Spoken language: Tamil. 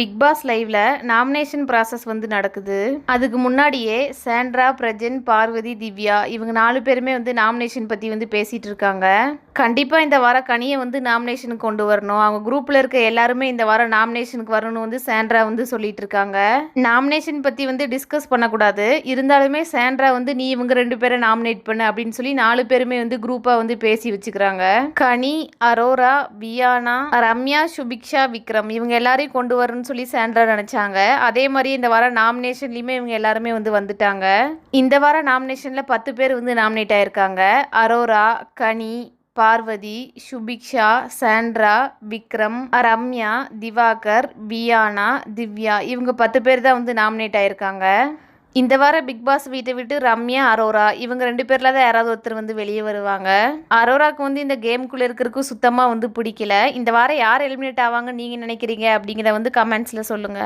பிக் பாஸ் லைவ்ல நாமினேஷன் ப்ராசஸ் வந்து நடக்குது. அதுக்கு முன்னாடியே சாண்ட்ரா, பிரஜன், பார்வதி, திவ்யா இவங்க 4 பேருமே வந்து நாமினேஷன் பத்தி வந்து பேசிட்டு இருக்காங்க. கண்டிப்பா இந்த வாரம் கனியை வந்து நாமினேஷனுக்கு கொண்டு வரணும். அவங்க குரூப்ல இருக்க எல்லாருமே இந்த வாரம் நாமினேஷனுக்கு வரணும் வந்து சாண்ட்ரா வந்து சொல்லிட்டு இருக்காங்க. நாமினேஷன் பத்தி வந்து டிஸ்கஸ் பண்ணக்கூடாது. இருந்தாலுமே சாண்ட்ரா வந்து நீ இவங்க 2 பேரை நாமினேட் பண்ணு அப்படின்னு சொல்லி 4 பேருமே வந்து குரூப்பா வந்து பேசி வச்சுக்கிறாங்க. கனி, அரோரா, வியானா, ரம்யா, சுபிக்ஷா, விக்ரம் இவங்க எல்லாரையும் கொண்டு வரணும்னு சொல்லி சாண்ட்ரா நினைச்சாங்க. அதே மாதிரி இந்த வாரம் நாமினேஷன்லயுமே இவங்க எல்லாருமே வந்து வந்துட்டாங்க. இந்த வாரம் நாமினேஷன்ல 10 பேர் வந்து நாமினேட் ஆயிருக்காங்க. அரோரா, கனி, பார்வதி, சுபிக்ஷா, சாண்ட்ரா, விக்ரம், ரம்யா, திவாகர், வியானா, திவ்யா இவங்க 10 பேர் தான் வந்து நாமினேட் ஆயிருக்காங்க. இந்த வாரம் பிக் பாஸ் வீட்டை விட்டு ரம்யா, அரோரா இவங்க 2 பேர்ல தான் யாராவது ஒருத்தர் வந்து வெளியே வருவாங்க. அரோராக்கு வந்து இந்த கேமுக்குள்ள இருக்கிறதுக்கு சுத்தமா வந்து பிடிக்கல. இந்த வாரம் யார் எலிமினேட் ஆவாங்க நீங்க நினைக்கிறீங்க அப்படிங்கிறத வந்து கமெண்ட்ஸ்ல சொல்லுங்க.